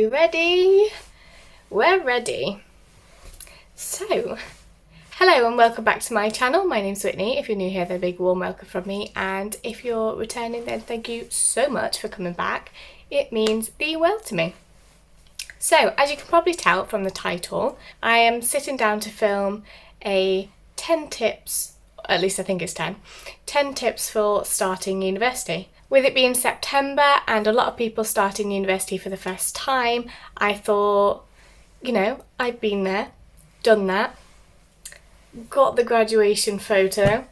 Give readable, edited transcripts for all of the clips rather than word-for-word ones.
we ready? We're ready. So, hello and welcome back to my channel. My name's Whitney. If you're new here, then a big warm welcome from me. And if you're returning, then thank you so much for coming back. It means the world to me. So, as you can probably tell from the title, I am sitting down to film a 10 tips, at least I think it's 10 tips for starting university. With it being September and a lot of people starting university for the first time, I thought, I've been there, done that, got the graduation photo,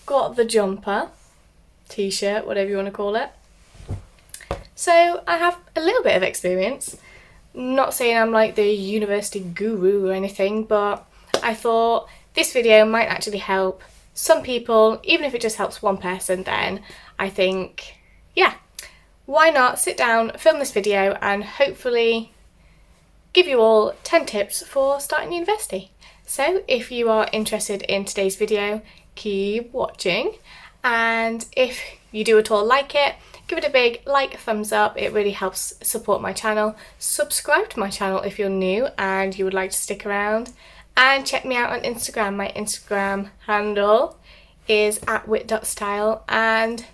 got the jumper, t-shirt, whatever you want to call it. So I have a little bit of experience. Not saying I'm like the university guru or anything, but I thought this video might actually help some people. Even if it just helps one person, then I think, yeah, why not sit down, film this video and hopefully give you all 10 tips for starting university. So if you are interested in today's video, keep watching, and if you do at all like it, give it a big thumbs up. It really helps support my channel. Subscribe to my channel if you're new and you would like to stick around, and check me out on Instagram. My Instagram handle is @wit.style, and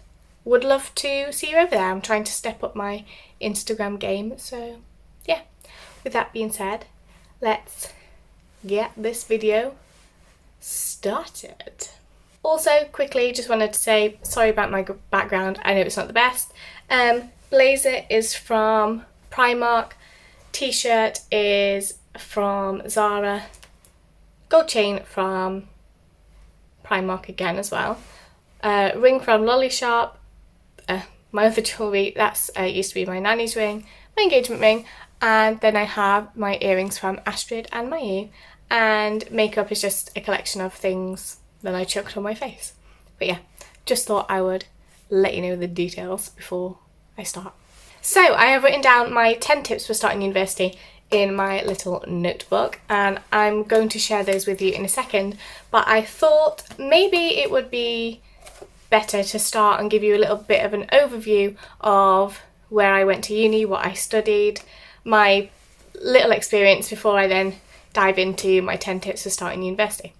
would love to see you over there. I'm trying to step up my Instagram game, so yeah. With that being said, let's get this video started. Also, quickly, just wanted to say sorry about my background. I know it's not the best. Blazer is from Primark, t-shirt is from Zara, gold chain from Primark again as well, ring from Lolly Shop, my other jewellery, that's used to be my nanny's ring, my engagement ring, and then I have my earrings from Astrid and Mayu, and makeup is just a collection of things that I chucked on my face. But yeah, just thought I would let you know the details before I start. So I have written down my 10 tips for starting university in my little notebook, and I'm going to share those with you in a second, but I thought maybe it would be better to start and give you a little bit of an overview of where I went to uni, what I studied, my little experience before I then dive into my 10 tips for starting university.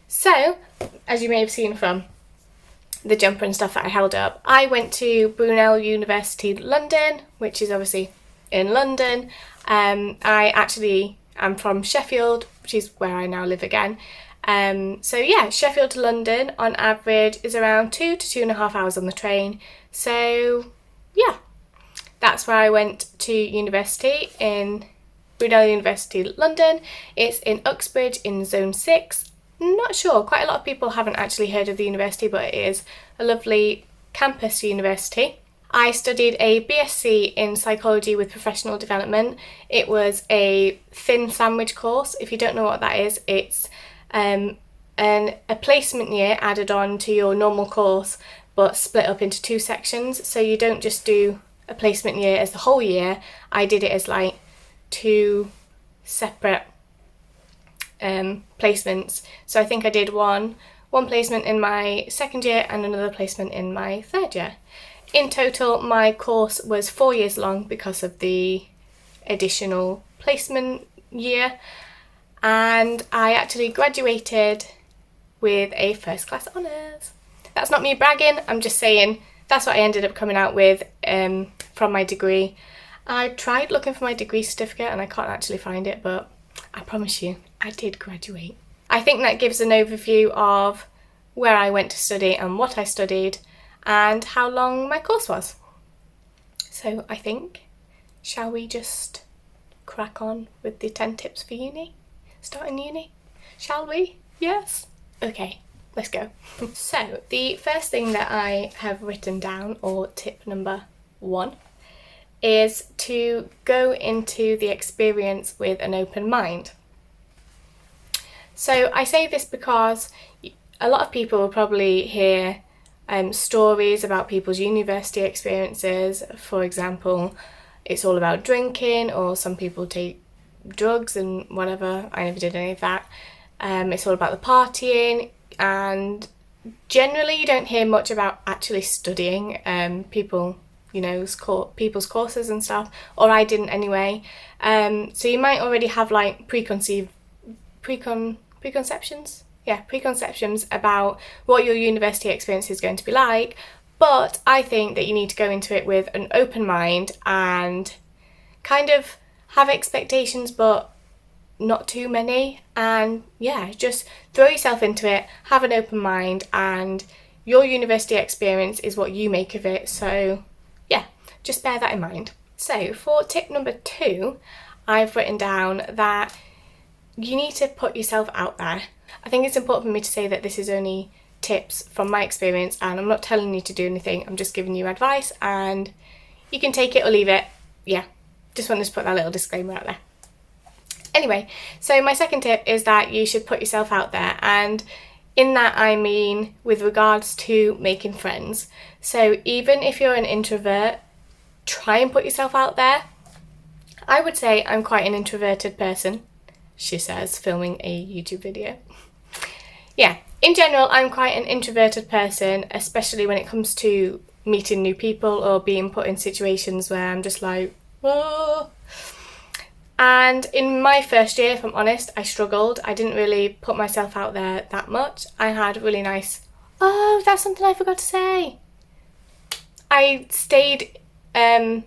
So, as you may have seen from the jumper and stuff that I held up, I went to Brunel University London, which is obviously in London. I actually am from Sheffield, which is where I now live again. So yeah, Sheffield to London on average is around 2 to 2.5 hours on the train. So yeah, that's where I went to university, in Brunel University London. It's in Uxbridge in Zone 6. Not sure, quite a lot of people haven't actually heard of the university, but it is a lovely campus university. I studied a BSc in psychology with professional development. It was a thin sandwich course. If you don't know what that is, it's a placement year added on to your normal course, but split up into 2 sections. So you don't just do a placement year as the whole year. I did it as like 2 separate placements. So I think I did one placement in my second year and another placement in my third year. In total, my course was 4 years long because of the additional placement year, and I actually graduated with a first class honours. That's not me bragging, I'm just saying that's what I ended up coming out with from my degree. I tried looking for my degree certificate and I can't actually find it, but I promise you, I did graduate. I think that gives an overview of where I went to study and what I studied and how long my course was. So I think, shall we just crack on with the 10 tips for uni? Starting uni? Shall we? Yes? Okay, let's go. So the first thing that I have written down, or tip number 1, is to go into the experience with an open mind. So I say this because a lot of people will probably hear stories about people's university experiences. For example, it's all about drinking, or some people take drugs and whatever. I never did any of that. It's all about the partying, and generally you don't hear much about actually studying. People people's courses and stuff, or I didn't anyway. So you might already have like preconceptions about what your university experience is going to be like, but I think that you need to go into it with an open mind and kind of have expectations, but not too many, and just throw yourself into it, have an open mind, and your university experience is what you make of it, so just bear that in mind. So for tip number 2, I've written down that you need to put yourself out there. I think it's important for me to say that this is only tips from my experience, and I'm not telling you to do anything, I'm just giving you advice and you can take it or leave it. Just wanted to put that little disclaimer out there. Anyway, so my second tip is that you should put yourself out there, and in that I mean with regards to making friends. So even if you're an introvert, try and put yourself out there. I would say I'm quite an introverted person, she says, filming a YouTube video. In general, I'm quite an introverted person, especially when it comes to meeting new people or being put in situations where I'm just like, whoa. And in my first year, if I'm honest, I struggled. I didn't really put myself out there that much. I had really nice... Oh, that's something I forgot to say. I stayed in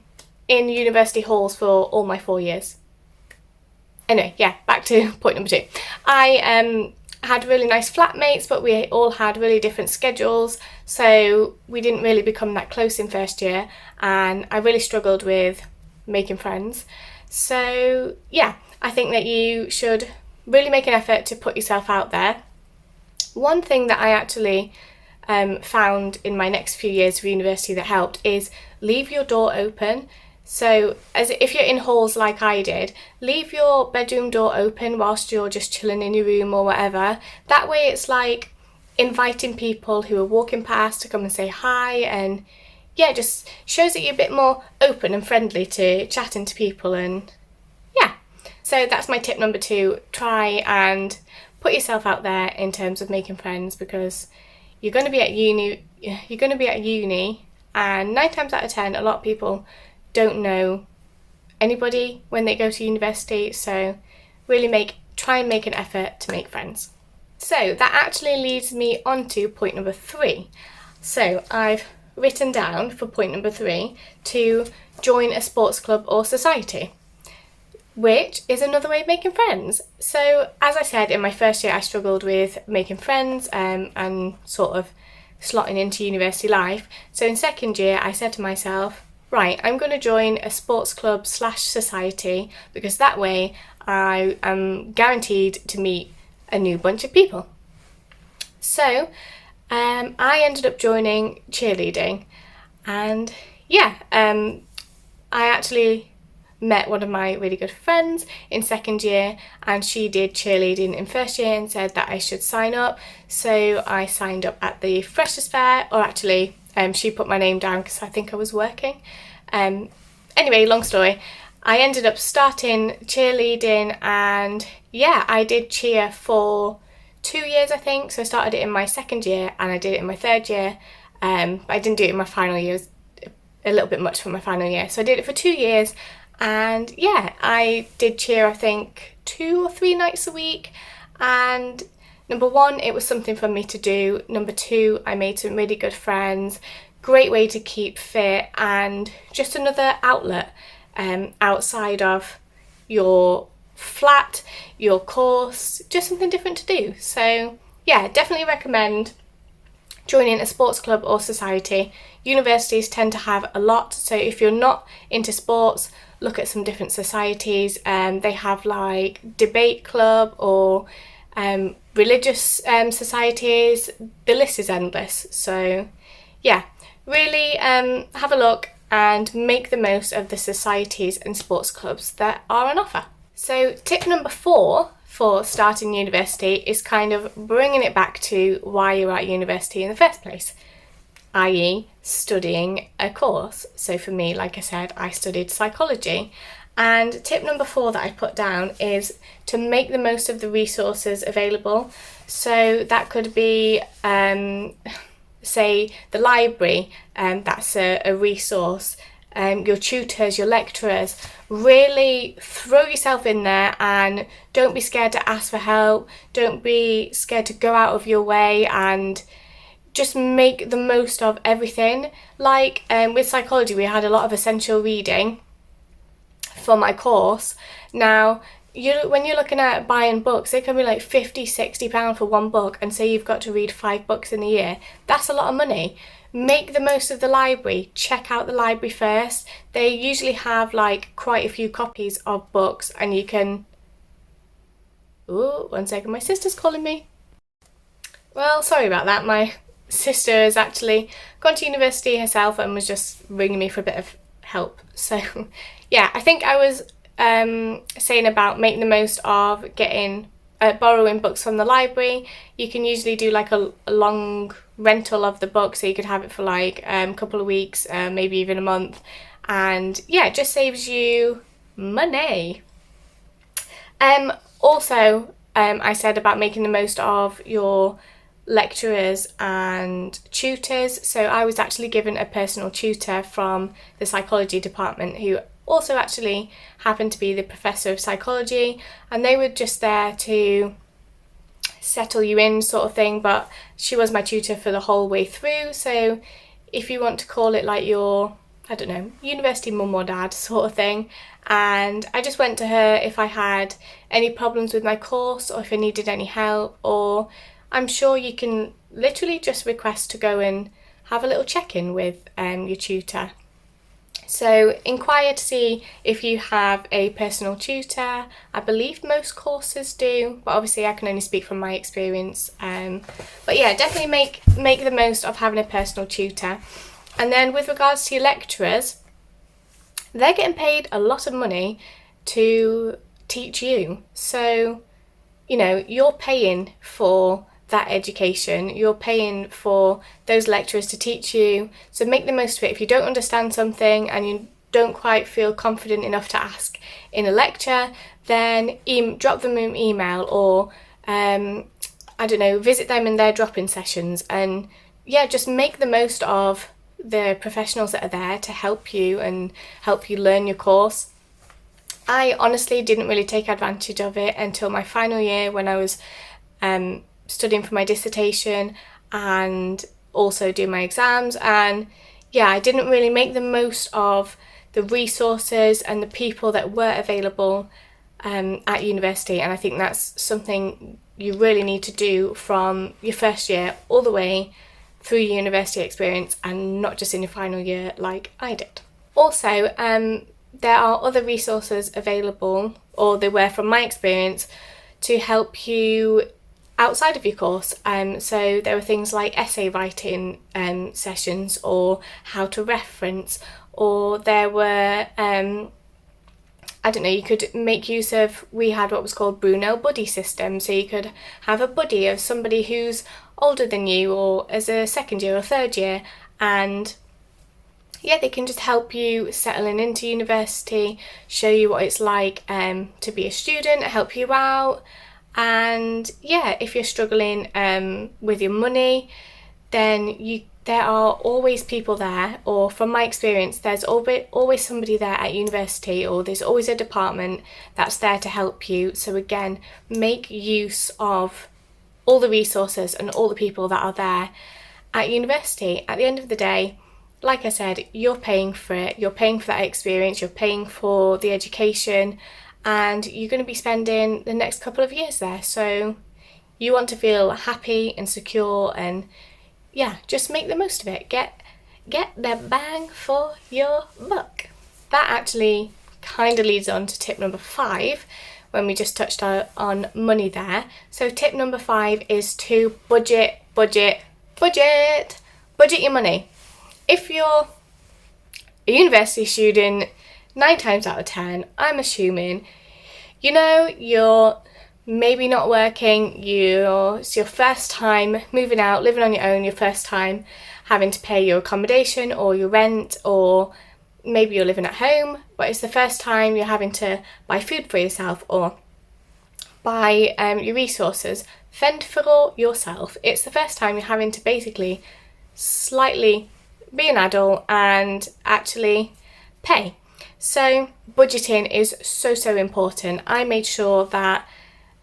university halls for all my 4 years. Anyway, back to point number 2. I had really nice flatmates, but we all had really different schedules, so we didn't really become that close in first year, and I really struggled with making friends. So I think that you should really make an effort to put yourself out there. One thing that I actually found in my next few years of university that helped is leave your door open. So as if you're in halls like I did, leave your bedroom door open whilst you're just chilling in your room or whatever. That way it's like inviting people who are walking past to come and say hi, and just shows that you're a bit more open and friendly to chatting to people. And so that's my tip number 2. Try and put yourself out there in terms of making friends, because you're going to be at uni, and 9 times out of 10 a lot of people don't know anybody when they go to university, so really try and make an effort to make friends. So that actually leads me on to point number 3. So I've written down for point number 3 to join a sports club or society, which is another way of making friends. So as I said, in my first year I struggled with making friends and sort of slotting into university life. So in second year I said to myself, right, I'm going to join a sports club / society, because that way I am guaranteed to meet a new bunch of people. So I ended up joining cheerleading, and I actually met one of my really good friends in second year, and she did cheerleading in first year and said that I should sign up. So I signed up at the Freshers' Fair, or actually she put my name down because I think I was working. Anyway, long story, I ended up starting cheerleading, and I did cheer for 2 years I think. So I started it in my second year and I did it in my third year. But I didn't do it in my final year. It was a little bit much for my final year. So I did it for 2 years, and I did cheer I think 2 or 3 nights a week. And number 1, it was something for me to do. Number 2, I made some really good friends. Great way to keep fit, and just another outlet outside of your flat, your course, just something different to do. So definitely recommend joining a sports club or society. Universities tend to have a lot, so if you're not into sports, look at some different societies. They have like debate club or religious societies. The list is endless. So really have a look and make the most of the societies and sports clubs that are on offer. So tip number 4 for starting university is kind of bringing it back to why you're at university in the first place, i.e. studying a course. So for me, like I said, I studied psychology, and tip number 4 that I put down is to make the most of the resources available. So that could be say the library, that's a resource, your tutors, your lecturers. Really throw yourself in there and don't be scared to ask for help. Don't be scared to go out of your way and just make the most of everything. Like with psychology, we had a lot of essential reading for my course. Now, when you're looking at buying books, it can be like £50-60 for one book, and say you've got to read 5 books in a year. That's a lot of money. Make the most of the library. Check out the library first. They usually have like quite a few copies of books, and you can... Ooh, one second, my sister's calling me. Well, sorry about that. My sister has actually gone to university herself and was just ringing me for a bit of help. So yeah, I think I was saying about making the most of borrowing books from the library. You can usually do like a long rental of the book, so you could have it for like a couple of weeks, maybe even a month, and yeah, it just saves you money. Also, I said about making the most of your lecturers and tutors. So I was actually given a personal tutor from the psychology department, who also actually happened to be the professor of psychology, and they were just there to settle you in sort of thing, but she was my tutor for the whole way through. So if you want to call it like your, I don't know, university mum or dad sort of thing. And I just went to her if I had any problems with my course, or if I needed any help, or I'm sure you can literally just request to go and have a little check-in with your tutor. So inquire to see if you have a personal tutor. I believe most courses do, but obviously I can only speak from my experience. But yeah, definitely make the most of having a personal tutor. And then with regards to your lecturers, they're getting paid a lot of money to teach you. So, you know, you're paying for that education, you're paying for those lecturers to teach you, so make the most of it. If you don't understand something and you don't quite feel confident enough to ask in a lecture, then drop them an email, or I don't know, visit them in their drop-in sessions, and yeah, just make the most of the professionals that are there to help you and help you learn your course. I honestly didn't really take advantage of it until my final year, when I was studying for my dissertation and also doing my exams. And yeah, I didn't really make the most of the resources and the people that were available at university, and I think that's something you really need to do from your first year all the way through your university experience, and not just in your final year like I did. Also, there are other resources available, or they were from my experience, to help you outside of your course. So there were things like essay writing sessions, or how to reference, or there were I don't know, you could make use of, we had what was called Brunel buddy system, so you could have a buddy of somebody who's older than you, or as a second year or third year, and yeah, they can just help you settling into university, show you what it's like to be a student, help you out. And yeah, if you're struggling with your money, then there are always people there, or from my experience, there's always somebody there at university, or there's always a department that's there to help you. So again, make use of all the resources and all the people that are there at university. At the end of the day, like I said, you're paying for it, you're paying for that experience, you're paying for the education, and you're going to be spending the next couple of years there. So you want to feel happy and secure, and yeah, just make the most of it. Get the bang for your buck. That actually kind of leads on to tip number 5, when we just touched on money there. So tip number 5 is to budget your money. If you're a university student, 9 times out of 10, I'm assuming, you know, you're maybe not working, it's your first time moving out, living on your own, your first time having to pay your accommodation or your rent, or maybe you're living at home, but it's the first time you're having to buy food for yourself, or buy your resources, fend for yourself. It's the first time you're having to basically slightly be an adult and actually pay. So budgeting is so important. I made sure that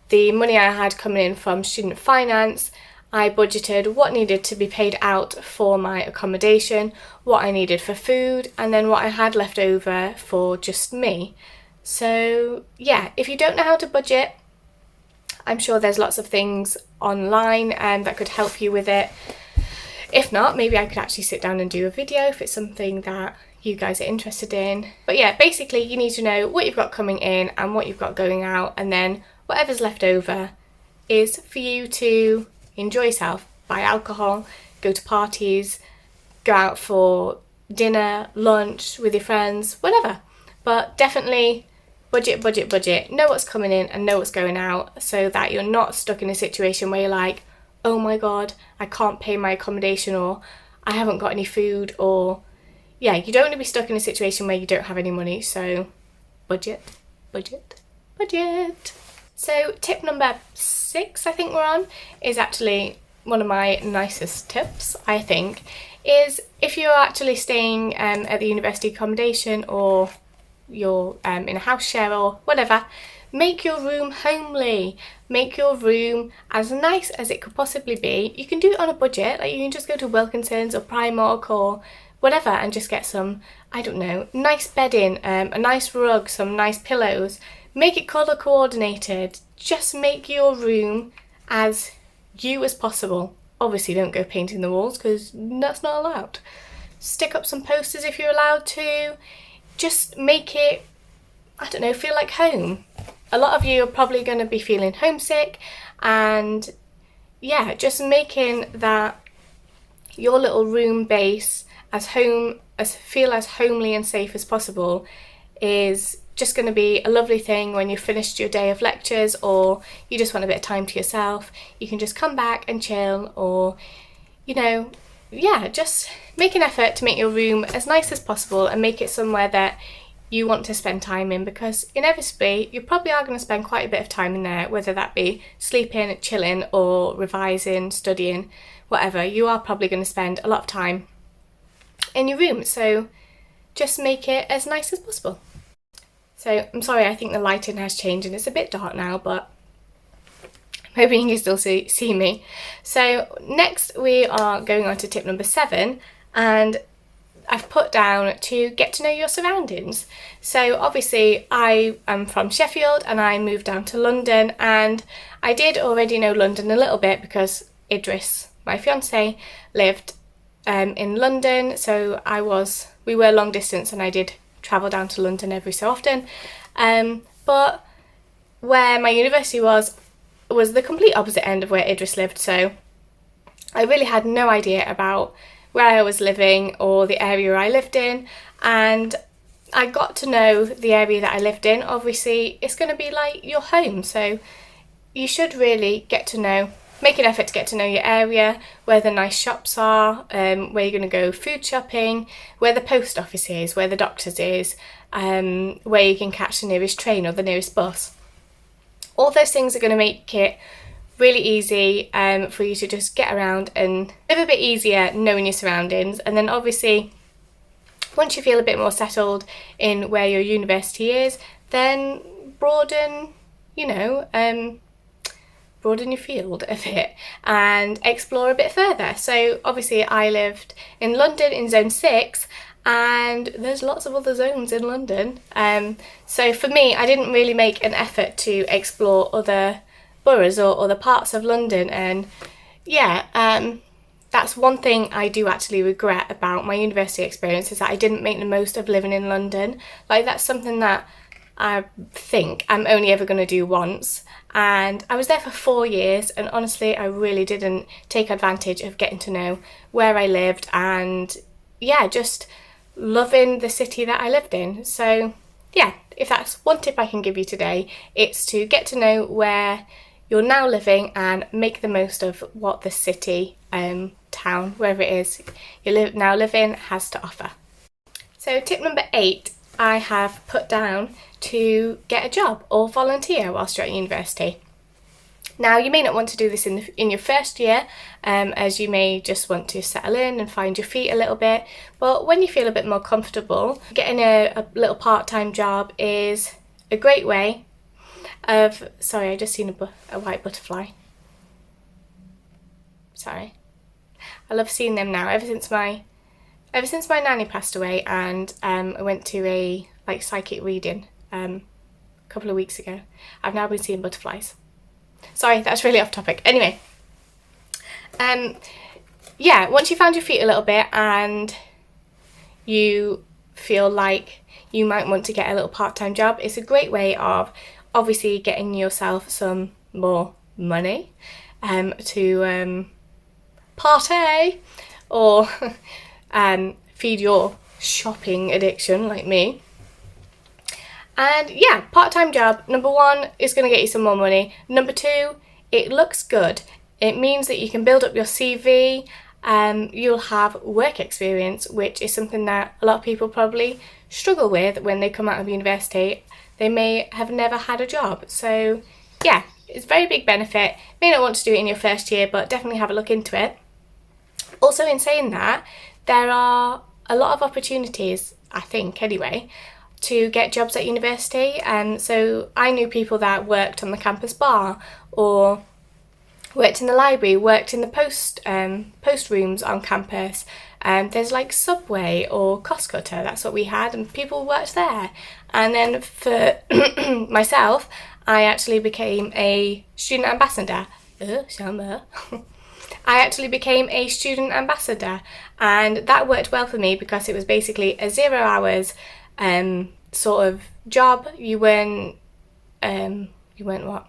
the money I had coming in from student finance, I budgeted what needed to be paid out for my accommodation, what I needed for food, and then what I had left over for just me. So yeah, if you don't know how to budget, I'm sure there's lots of things online that could help you with it. If not, maybe I could actually sit down and do a video if it's something that you guys are interested in. But yeah, basically you need to know what you've got coming in and what you've got going out, and then whatever's left over is for you to enjoy yourself, buy alcohol, go to parties, go out for dinner, lunch with your friends, whatever. But definitely budget, know what's coming in and know what's going out, so that you're not stuck in a situation where you're like, oh my god, I can't pay my accommodation, or I haven't got any food, or yeah, you don't want to be stuck in a situation where you don't have any money. So budget. So tip number 6, I think we're on, is actually one of my nicest tips, I think, is if you're actually staying at the university accommodation, or you're in a house share or whatever, make your room homely. Make your room as nice as it could possibly be. You can do it on a budget, like you can just go to Wilkinson's or Primark or whatever and just get some, I don't know, nice bedding, a nice rug, some nice pillows. Make it colour coordinated. Just make your room as you as possible. Obviously don't go painting the walls because that's not allowed. Stick up some posters if you're allowed to. Just make it, I don't know, feel like home. A lot of you are probably going to be feeling homesick, and yeah, just making that your little room base feel as homely and safe as possible is just going to be a lovely thing when you've finished your day of lectures, or you just want a bit of time to yourself. You can just come back and chill, or you know, yeah, just make an effort to make your room as nice as possible and make it somewhere that you want to spend time in, because inevitably you probably are going to spend quite a bit of time in there, whether that be sleeping, chilling, or revising, studying, whatever. You are probably going to spend a lot of time in your room, so just make it as nice as possible. So I'm sorry, I think the lighting has changed and it's a bit dark now, but I'm hoping you can still see me. So next we are going on to tip number 7, and I've put down to get to know your surroundings. So obviously I am from Sheffield and I moved down to London, and I did already know London a little bit because Idris, my fiance, lived in London, so we were long distance and I did travel down to London every so often. But where my university was the complete opposite end of where Idris lived, so I really had no idea about where I was living or the area I lived in, and I got to know the area that I lived in. Obviously it's going to be like your home, so you should really make an effort to get to know your area, where the nice shops are, where you're going to go food shopping, where the post office is, where the doctor's is, where you can catch the nearest train or the nearest bus. All those things are going to make it really easy for you to just get around and live a bit easier knowing your surroundings. And then obviously once you feel a bit more settled in where your university is, then broaden your field a bit and explore a bit further. So obviously I lived in London in zone 6, and there's lots of other zones in London. So for me, I didn't really make an effort to explore other boroughs or other parts of London, and yeah, that's one thing I do actually regret about my university experience, is that I didn't make the most of living in London. Like, that's something that I think I'm only ever going to do once, and I was there for 4 years, and honestly I really didn't take advantage of getting to know where I lived and yeah, just loving the city that I lived in. So yeah, if that's one tip I can give you today, it's to get to know where you're now living and make the most of what the city, town, wherever it is you now live in, has to offer. So tip number 8 I have put down to get a job or volunteer whilst you're at university. Now, you may not want to do this in your first year, as you may just want to settle in and find your feet a little bit, but when you feel a bit more comfortable, getting a little part-time job is a great way of... Sorry, I just seen a white butterfly. Sorry. I love seeing them now. Ever since my nanny passed away, and I went to a psychic reading a couple of weeks ago, I've now been seeing butterflies. Sorry, that's really off topic. Anyway, yeah, once you found your feet a little bit and you feel like you might want to get a little part-time job, it's a great way of obviously getting yourself some more money to party or feed your shopping addiction like me. And yeah, part-time job, number one, is going to get you some more money. Number two, it looks good. It means that you can build up your CV, you'll have work experience, which is something that a lot of people probably struggle with when they come out of university. They may have never had a job. So yeah, it's a very big benefit. May not want to do it in your first year, but definitely have a look into it. Also, in saying that, there are a lot of opportunities, I think anyway, to get jobs at university. So I knew people that worked on the campus bar, or worked in the library, worked in the post rooms on campus. There's like Subway or Cost Cutter, that's what we had, and people worked there. And then for myself, I actually became a student ambassador. I actually became a student ambassador, and that worked well for me because it was basically a 0 hours sort of job. You weren't what?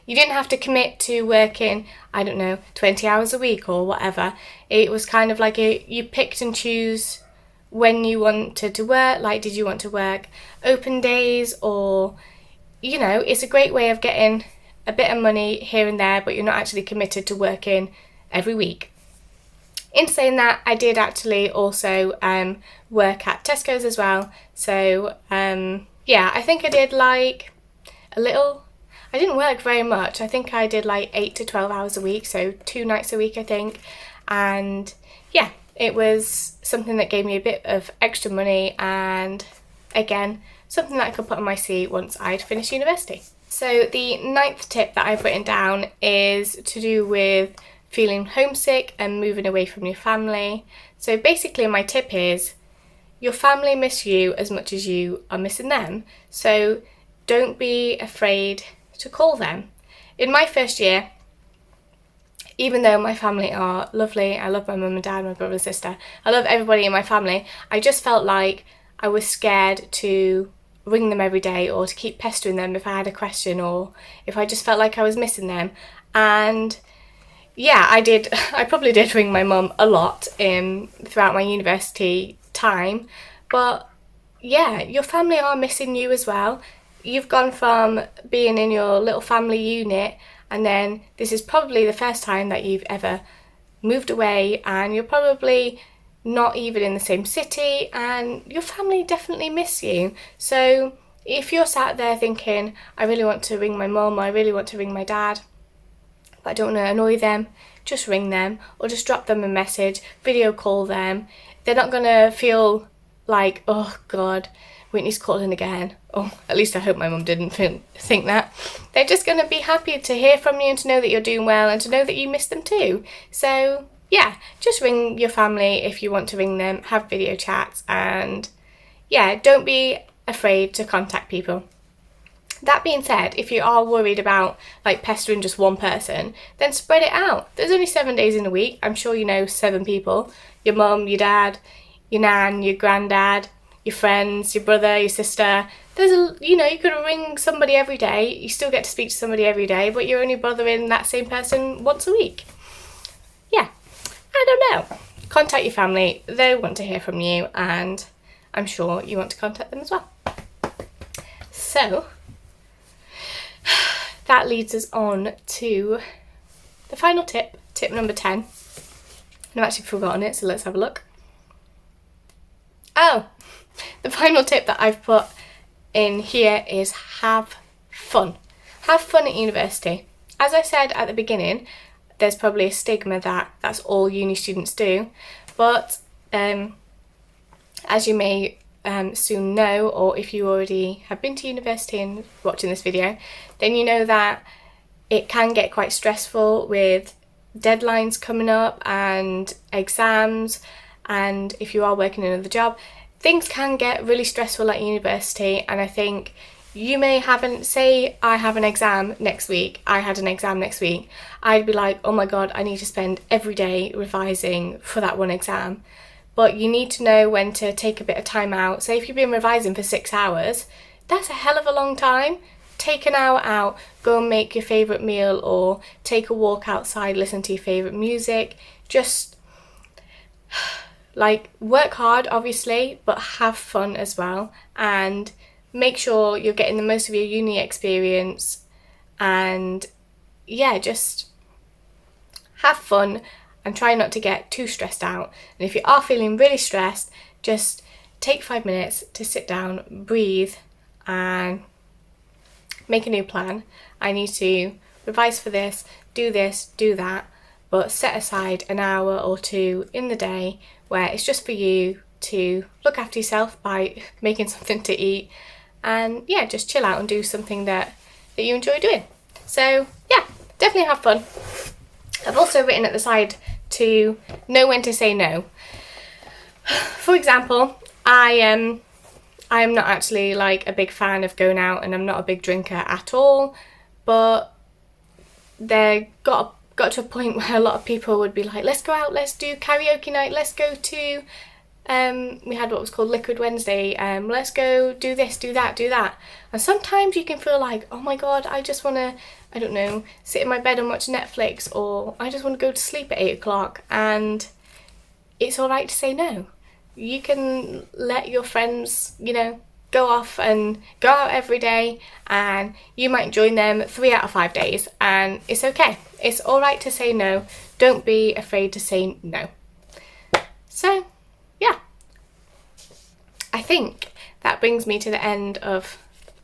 You didn't have to commit to working, I don't know, 20 hours a week or whatever. It was kind of like you picked and choose when you wanted to work. Like, did you want to work open days, or, you know, it's a great way of getting a bit of money here and there, but you're not actually committed to working every week. In saying that, I did actually also work at Tesco's as well. So yeah, I think I did like a little... I didn't work very much. I think I did like 8 to 12 hours a week, so 2 nights a week, I think. And yeah, it was something that gave me a bit of extra money, and again, something that I could put on my CV once I'd finished university. So the 9th tip that I've written down is to do with feeling homesick and moving away from your family. So basically my tip is, your family miss you as much as you are missing them. So don't be afraid to call them. In my first year, even though my family are lovely, I love my mum and dad, my brother and sister, I love everybody in my family, I just felt like I was scared to ring them every day or to keep pestering them if I had a question, or if I just felt like I was missing them. And yeah, I probably did ring my mum a lot throughout my university time. But yeah, your family are missing you as well. You've gone from being in your little family unit, and then this is probably the first time that you've ever moved away, and you're probably not even in the same city, and your family definitely miss you. So if you're sat there thinking, I really want to ring my mum, I really want to ring my dad, but I don't want to annoy them, just ring them, or just drop them a message, video call them. They're not going to feel like, oh God, Whitney's calling again. Oh, at least I hope my mum didn't think that. They're just going to be happy to hear from you and to know that you're doing well and to know that you miss them too. So yeah, just ring your family if you want to ring them, have video chats, and yeah, don't be afraid to contact people. That being said, if you are worried about like pestering just one person, then spread it out. There's only 7 days in a week. I'm sure you know 7 people. Your mum, your dad, your nan, your granddad, your friends, your brother, your sister. You could ring somebody every day. You still get to speak to somebody every day, but you're only bothering that same person once a week. Yeah, I don't know. Contact your family. They want to hear from you, and I'm sure you want to contact them as well. So that leads us on to the final tip, tip number 10. I've actually forgotten it, so let's have a look. Oh, the final tip that I've put in here is have fun. have fun at university. As I said at the beginning, there's probably a stigma that that's all uni students do, but as you may soon know, or if you already have been to university and watching this video, then you know that it can get quite stressful with deadlines coming up and exams, and if you are working another job, things can get really stressful at university. And I think you may say I have an exam next week, I had an exam next week, I'd be like, oh my god, I need to spend every day revising for that one exam. But you need to know when to take a bit of time out. So if you've been revising for 6 hours, that's a hell of a long time. Take an hour out, go and make your favourite meal, or take a walk outside, listen to your favourite music. Just like work hard obviously, but have fun as well, and make sure you're getting the most of your uni experience. And yeah, just have fun and try not to get too stressed out. And if you are feeling really stressed, just take 5 minutes to sit down, breathe, and make a new plan. I need to revise for this, do that, but set aside an hour or two in the day where it's just for you to look after yourself by making something to eat, and yeah, just chill out and do something that you enjoy doing. So yeah, definitely have fun. I've also written at the side to know when to say no. For example, I'm not actually like a big fan of going out, and I'm not a big drinker at all, but there got to a point where a lot of people would be like, let's go out, let's do karaoke night, let's go to we had what was called Liquid Wednesday, let's go do this, do that. And sometimes you can feel like, oh my god, I just want to, I don't know, sit in my bed and watch Netflix, or I just want to go to sleep at 8 o'clock, and it's alright to say no. You can let your friends, you know, go off and go out every day, and you might join them 3 out of 5 days, and it's okay. It's alright to say no. Don't be afraid to say no. So yeah, I think that brings me to the end of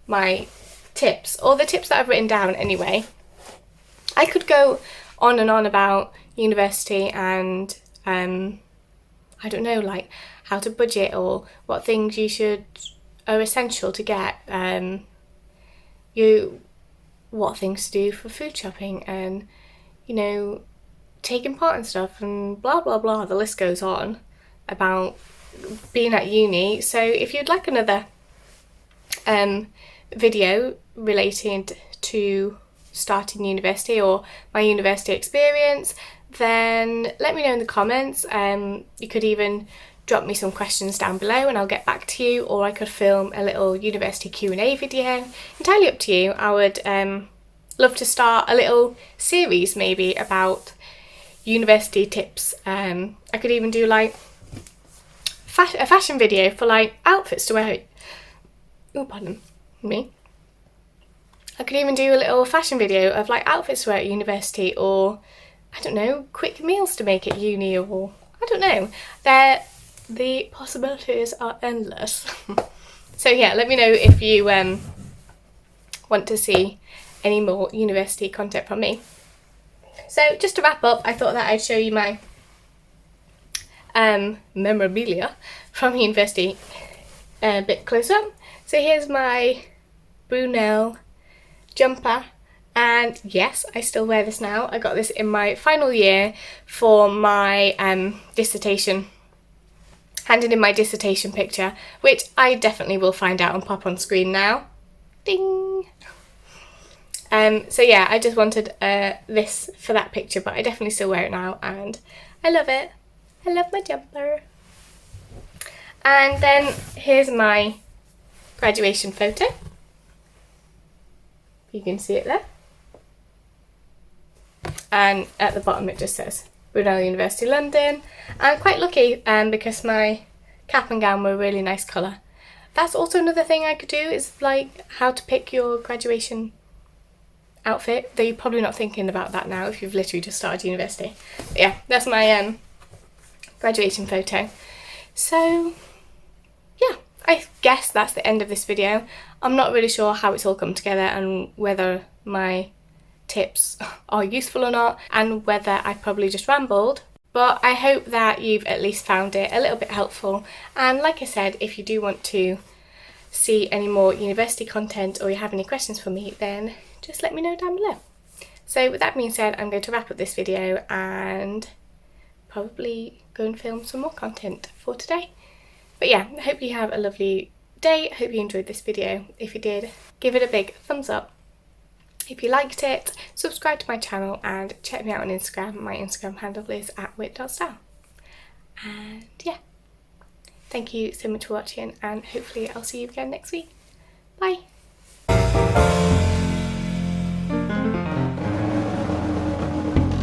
my tips, or the tips that I've written down anyway. I could go on and on about university and I don't know, like how to budget, or what things are essential to get, what things to do for food shopping, and you know, taking part and stuff, and blah blah blah. The list goes on about being at uni. So if you'd like another video related to starting university or my university experience, then let me know in the comments. You could even drop me some questions down below and I'll get back to you, or I could film a little university Q&A video. Entirely up to you. I would love to start a little series maybe about university tips. I could even do like a fashion video for like outfits to wear. Oh, pardon me. I could even do a little fashion video of like outfits to wear at university, or I don't know, quick meals to make at uni, or I don't know. The possibilities are endless. So yeah, let me know if you want to see any more university content from me. So just to wrap up, I thought that I'd show you my memorabilia from university a bit close up. So here's my Brunel jumper, and yes, I still wear this now. I got this in my final year for my dissertation, handed in my dissertation picture, which I definitely will find out and pop on screen now. Ding! So yeah, I just wanted this for that picture, but I definitely still wear it now, and I love it. I love my jumper. And then here's my graduation photo. You can see it there. And at the bottom it just says Brunel University London. I'm quite lucky because my cap and gown were a really nice colour. That's also another thing I could do, is like how to pick your graduation outfit, though you're probably not thinking about that now if you've literally just started university. But yeah, that's my graduation photo. So yeah, I guess that's the end of this video. I'm not really sure how it's all come together and whether my tips are useful or not, and whether I probably just rambled, but I hope that you've at least found it a little bit helpful. And like I said, if you do want to see any more university content or you have any questions for me, then just let me know down below. So with that being said, I'm going to wrap up this video and probably go and film some more content for today. But yeah, I hope you have a lovely day. I hope you enjoyed this video. If you did, give it a big thumbs up. If you liked it, subscribe to my channel and check me out on Instagram. My Instagram handle is @wit.style. And yeah, thank you so much for watching, and hopefully I'll see you again next week. Bye!